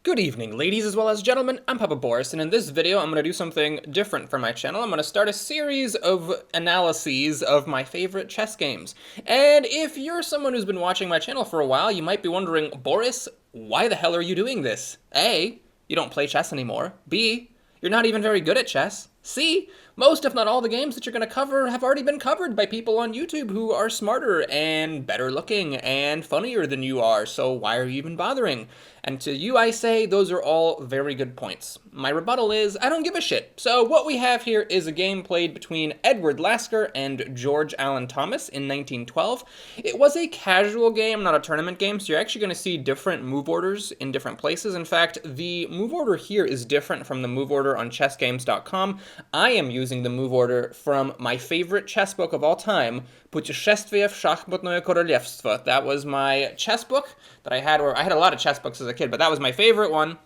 Good evening, ladies as well as gentlemen. I'm Papa Boris, and in this video, I'm going to do something different for my channel. I'm going to start a series of analyses of my favorite chess games. And if you're someone who's been watching my channel for a while, you might be wondering, Boris, why the hell are you doing this? A, you don't play chess anymore. B, you're not even very good at chess. C, most if not all the games that you're going to cover have already been covered by people on YouTube who are smarter and better looking and funnier than you are, so why are you even bothering? And to you I say, those are all very good points. My rebuttal is, I don't give a shit. So what we have here is a game played between Edward Lasker and George Allen Thomas in 1912. It was a casual game, not a tournament game, so you're actually going to see different move orders in different places. In fact, the move order here is different from the move order on chessgames.com. I am using the move order from my favorite chess book of all time, Путешествие в шахматное королевство. That was my chess book that I had, or I had a lot of chess books as a kid, but that was my favorite one.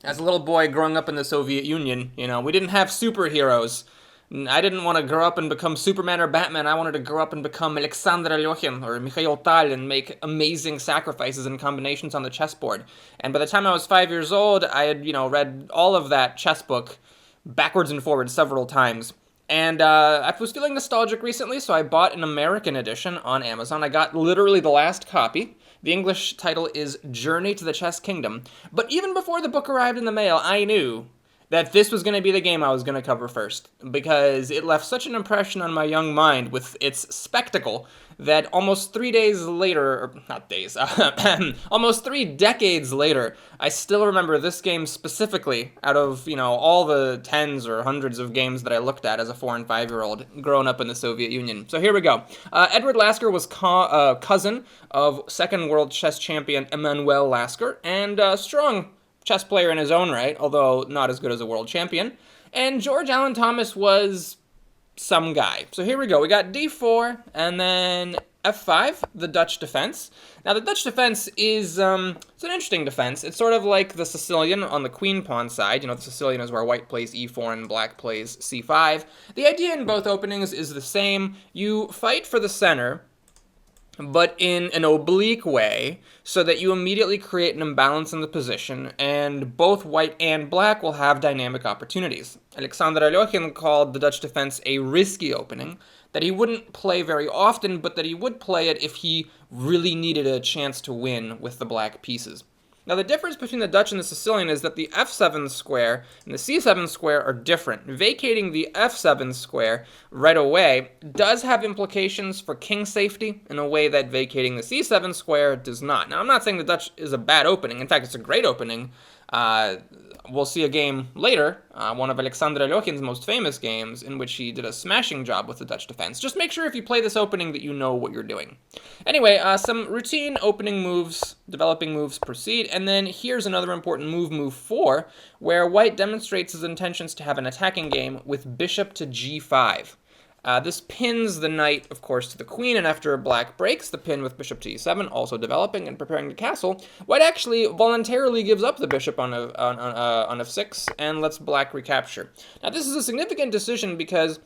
As a little boy growing up in the Soviet Union, we didn't have superheroes. I didn't want to grow up and become Superman or Batman. I wanted to grow up and become Alexander Alekhin or Mikhail Tal and make amazing sacrifices and combinations on the chessboard. And by the time I was 5 years old, I had, read all of that chess book backwards and forwards several times. And I was feeling nostalgic recently, so I bought an American edition on Amazon. I got literally the last copy. The English title is Journey to the Chess Kingdom. But even before the book arrived in the mail, I knew that this was going to be the game I was going to cover first, because it left such an impression on my young mind with its spectacle that almost 3 days later, or not days, almost 3 decades later, I still remember this game specifically out of, all the tens or hundreds of games that I looked at as a 4- and 5-year-old growing up in the Soviet Union. So here we go. Edward Lasker was cousin of second world chess champion Emanuel Lasker, and strong chess player in his own right, although not as good as a world champion. And George Allen Thomas was some guy. So here we go. We got d4 and then f5, the Dutch defense. Now the Dutch defense is it's an interesting defense. It's sort of like the Sicilian on the queen pawn side. The Sicilian is where white plays e4 and black plays c5. The idea in both openings is the same. You fight for the center, but in an oblique way, so that you immediately create an imbalance in the position, and both white and black will have dynamic opportunities. Alexander Alekhin called the Dutch defense a risky opening, that he wouldn't play very often, but that he would play it if he really needed a chance to win with the black pieces. Now, the difference between the Dutch and the Sicilian is that the f7 square and the c7 square are different. Vacating the f7 square right away does have implications for king safety in a way that vacating the c7 square does not. Now, I'm not saying the Dutch is a bad opening. In fact, it's a great opening. We'll see a game later, one of Alexander Alekhin's most famous games, in which he did a smashing job with the Dutch defense. Just make sure if you play this opening that you know what you're doing. Anyway, some routine opening moves, developing moves proceed, and then here's another important move, move 4, where white demonstrates his intentions to have an attacking game with bishop to g5. This pins the knight, of course, to the queen, and after black breaks the pin with bishop to e7, also developing and preparing the castle, white actually voluntarily gives up the bishop on f6 and lets black recapture. Now, this is a significant decision because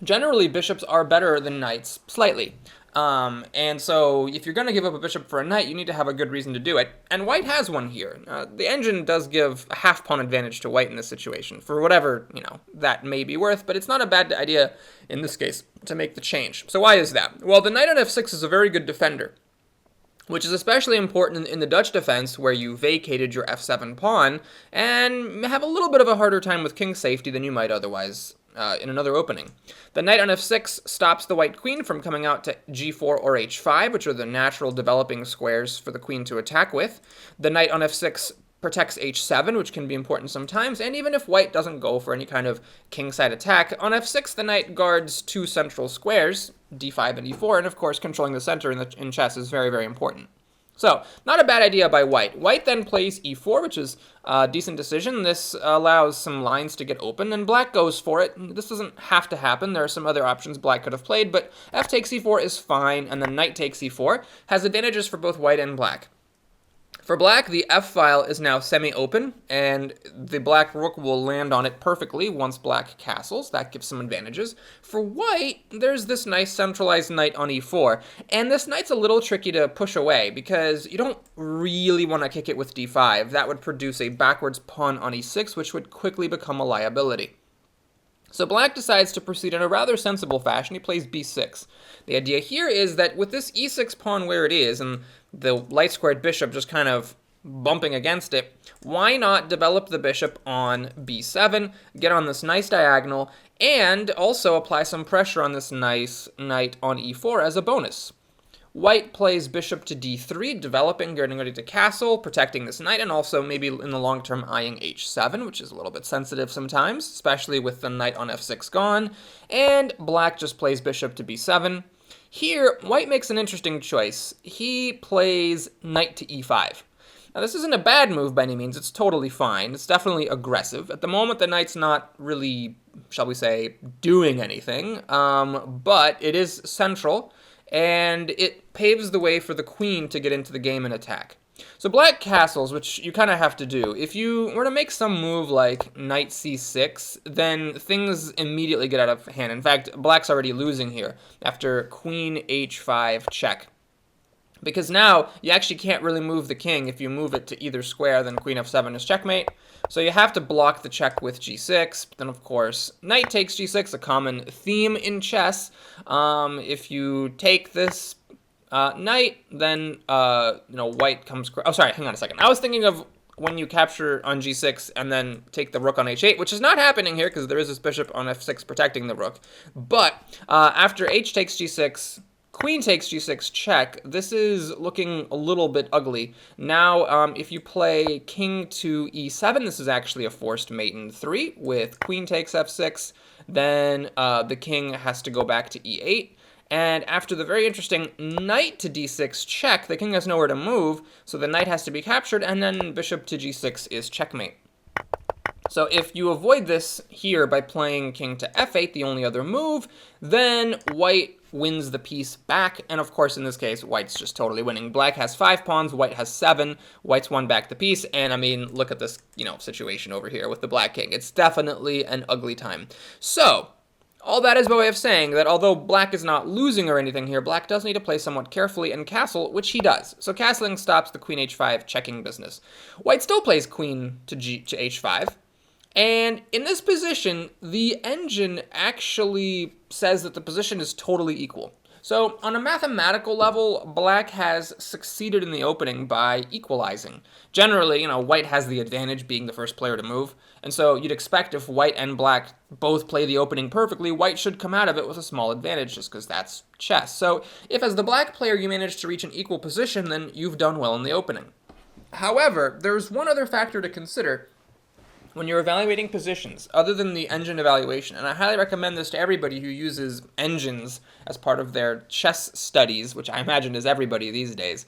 generally bishops are better than knights, slightly. And so if you're going to give up a bishop for a knight, you need to have a good reason to do it. And white has one here. The engine does give a half-pawn advantage to white in this situation, for whatever, that may be worth, but it's not a bad idea in this case to make the change. So why is that? Well, the knight on f6 is a very good defender, which is especially important in the Dutch defense, where you vacated your f7 pawn and have a little bit of a harder time with king safety than you might otherwise in another opening. The knight on f6 stops the white queen from coming out to g4 or h5, which are the natural developing squares for the queen to attack with. The knight on f6 protects h7, which can be important sometimes, and even if white doesn't go for any kind of kingside attack, on f6 the knight guards 2 central squares, d5 and e4, and of course controlling the center in chess is very, very important. So, not a bad idea by white. White then plays e4, which is a decent decision. This allows some lines to get open, and black goes for it. This doesn't have to happen. There are some other options black could have played, but f takes e4 is fine, and then knight takes e4 has advantages for both white and black. For black, the f-file is now semi-open, and the black rook will land on it perfectly once black castles. That gives some advantages. For white, there's this nice centralized knight on e4, and this knight's a little tricky to push away because you don't really want to kick it with d5. That would produce a backwards pawn on e6, which would quickly become a liability. So black decides to proceed in a rather sensible fashion. He plays b6. The idea here is that with this e6 pawn where it is, and the light-squared bishop just kind of bumping against it, why not develop the bishop on b7, get on this nice diagonal, and also apply some pressure on this nice knight on e4 as a bonus. White plays bishop to d3, developing, getting ready to castle, protecting this knight, and also maybe in the long term eyeing h7, which is a little bit sensitive sometimes, especially with the knight on f6 gone. And black just plays bishop to b7. Here, white makes an interesting choice. He plays knight to e5. Now, this isn't a bad move by any means. It's totally fine. It's definitely aggressive. At the moment, the knight's not really, shall we say, doing anything, but it is central, and it paves the way for the queen to get into the game and attack. So black castles, which you kind of have to do. If you were to make some move like knight c6, then things immediately get out of hand. In fact, black's already losing here after queen h5 check. Because now you actually can't really move the king. If you move it to either square, then queen f7 is checkmate. So you have to block the check with g6. But then, of course, knight takes g6, a common theme in chess. If you take this knight, then white comes. Oh, sorry, hang on a second. I was thinking of when you capture on g6 and then take the rook on h8, which is not happening here because there is this bishop on f6 protecting the rook. But after h takes g6. Queen takes g6 check. This is looking a little bit ugly. Now, if you play king to e7, this is actually a forced mate in 3 with queen takes f6. Then the king has to go back to e8. And after the very interesting knight to d6 check, the king has nowhere to move, so the knight has to be captured, and then bishop to g6 is checkmate. So if you avoid this here by playing king to f8, the only other move, then white wins the piece back, and of course in this case white's just totally winning. Black has 5 pawns, white has 7, white's won back the piece, and I mean, look at this, situation over here with the black king. It's definitely an ugly time. So all that is by way of saying that although black is not losing or anything here, black does need to play somewhat carefully and castle, which he does. So castling stops the queen h5 checking business. White still plays queen to h5. And in this position, the engine actually says that the position is totally equal. So on a mathematical level, black has succeeded in the opening by equalizing. Generally, white has the advantage being the first player to move. And so you'd expect if white and black both play the opening perfectly, white should come out of it with a small advantage just because that's chess. So if as the black player you manage to reach an equal position, then you've done well in the opening. However, there's one other factor to consider when you're evaluating positions, other than the engine evaluation, and I highly recommend this to everybody who uses engines as part of their chess studies, which I imagine is everybody these days,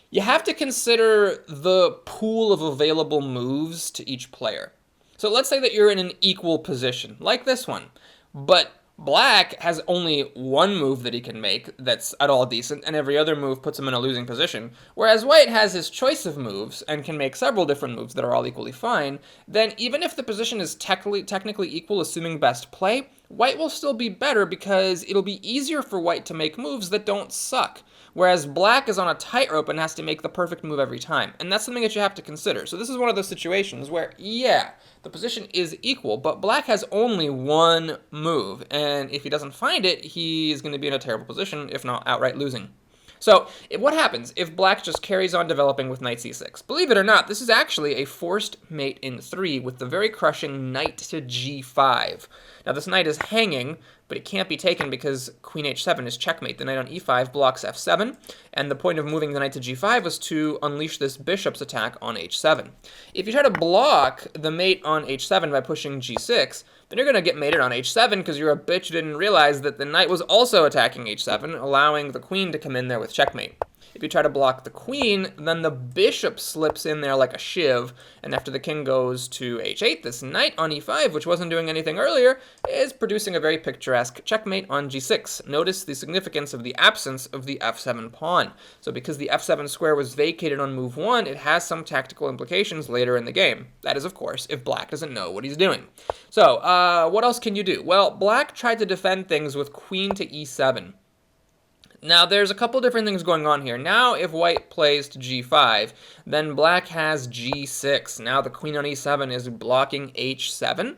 you have to consider the pool of available moves to each player. So let's say that you're in an equal position, like this one, but black has only one move that he can make that's at all decent, and every other move puts him in a losing position, whereas white has his choice of moves and can make several different moves that are all equally fine. Then even if the position is technically equal, assuming best play, white will still be better because it'll be easier for white to make moves that don't suck, whereas black is on a tightrope and has to make the perfect move every time, and that's something that you have to consider. So this is one of those situations where, yeah, the position is equal, but black has only one move, and if he doesn't find it, he's going to be in a terrible position, if not outright losing. So what happens if black just carries on developing with knight c6? Believe it or not, this is actually a forced mate in 3 with the very crushing knight to g5. Now this knight is hanging, but it can't be taken because queen h7 is checkmate. The knight on e5 blocks f7, and the point of moving the knight to g5 was to unleash this bishop's attack on h7. If you try to block the mate on h7 by pushing g6, then you're going to get mated on h7 because you're a bitch who didn't realize that the knight was also attacking h7, allowing the queen to come in there with checkmate. If you try to block the queen, then the bishop slips in there like a shiv, and after the king goes to h8, this knight on e5, which wasn't doing anything earlier, is producing a very picturesque checkmate on g6. Notice the significance of the absence of the f7 pawn. So because the f7 square was vacated on move 1, it has some tactical implications later in the game. That is, of course, if black doesn't know what he's doing. So, what else can you do? Well, black tried to defend things with queen to e7. Now, there's a couple different things going on here. Now, if white plays to g5, then black has g6. Now, the queen on e7 is blocking h7.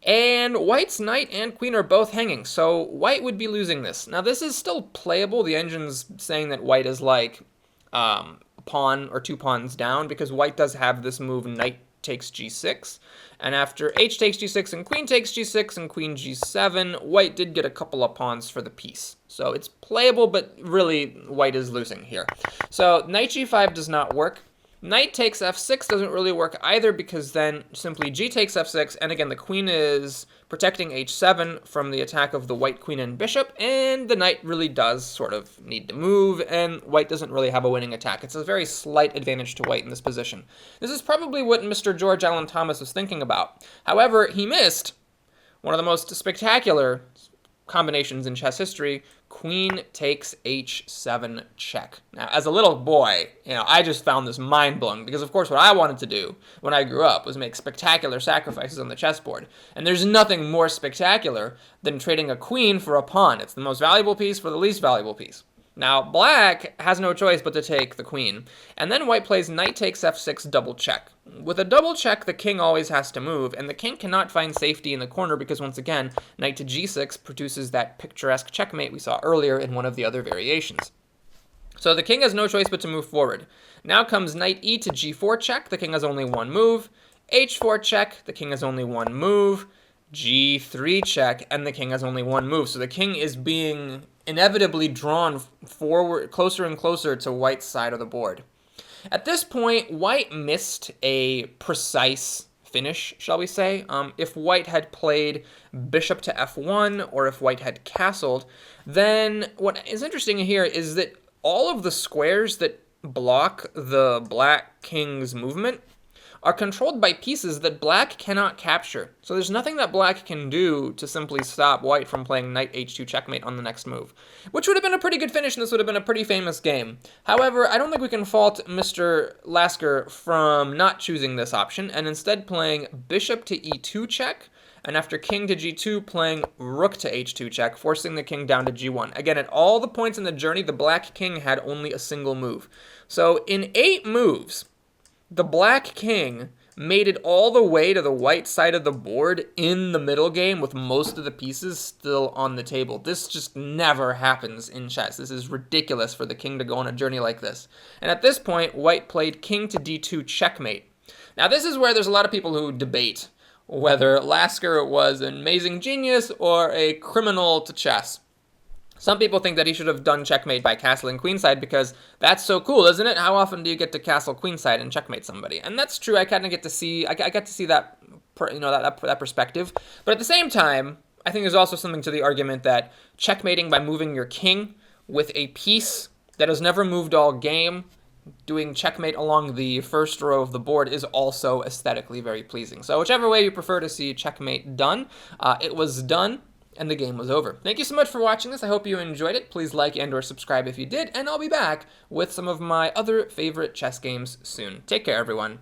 And white's knight and queen are both hanging, so white would be losing this. Now, this is still playable. The engine's saying that white is like a pawn or 2 pawns down, because white does have this move knight takes g6, and after h takes g6 and queen takes g6 and queen g7, white did get a couple of pawns for the piece. So it's playable, but really white is losing here. So knight g5 does not work. Knight takes f6 doesn't really work either, because then simply g takes f6, and again the queen is protecting h7 from the attack of the white queen and bishop, and the knight really does sort of need to move, and white doesn't really have a winning attack. It's a very slight advantage to white in this position. This is probably what Mr. George Allen Thomas was thinking about. However, he missed one of the most spectacular combinations in chess history. Queen takes h7 check. Now, as a little boy, I just found this mind-blowing, because of course what I wanted to do when I grew up was make spectacular sacrifices on the chessboard. And there's nothing more spectacular than trading a queen for a pawn. It's the most valuable piece for the least valuable piece. Now, black has no choice but to take the queen, and then white plays knight takes f6 double check. With a double check, the king always has to move, and the king cannot find safety in the corner because, once again, knight to g6 produces that picturesque checkmate we saw earlier in one of the other variations. So the king has no choice but to move forward. Now comes knight e to g4 check, the king has only one move. h4 check, the king has only one move. g3 check, and the king has only one move. So the king is being inevitably drawn forward, closer and closer to white's side of the board. At this point, white missed a precise finish, shall we say. If white had played bishop to f1, or if white had castled, then what is interesting here is that all of the squares that block the black king's movement are controlled by pieces that black cannot capture. So there's nothing that black can do to simply stop white from playing knight h2 checkmate on the next move, which would have been a pretty good finish, and this would have been a pretty famous game. However, I don't think we can fault Mr. Lasker from not choosing this option, and instead playing bishop to e2 check, and after king to g2, playing rook to h2 check, forcing the king down to g1. Again, at all the points in the journey, the black king had only a single move. So in 8 moves, the black king made it all the way to the white side of the board in the middle game with most of the pieces still on the table. This just never happens in chess. This is ridiculous for the king to go on a journey like this. And at this point, white played king to d2 checkmate. Now this is where there's a lot of people who debate whether Lasker was an amazing genius or a criminal to chess. Some people think that he should have done checkmate by castling queenside, because that's so cool, isn't it? How often do you get to castle queenside and checkmate somebody? And that's true. I kind of get to see. I get to see that, that perspective. But at the same time, I think there's also something to the argument that checkmating by moving your king with a piece that has never moved all game, doing checkmate along the first row of the board, is also aesthetically very pleasing. So whichever way you prefer to see checkmate done, it was done. And the game was over. Thank you so much for watching this. I hope you enjoyed it. Please like and or subscribe if you did, and I'll be back with some of my other favorite chess games soon. Take care, everyone.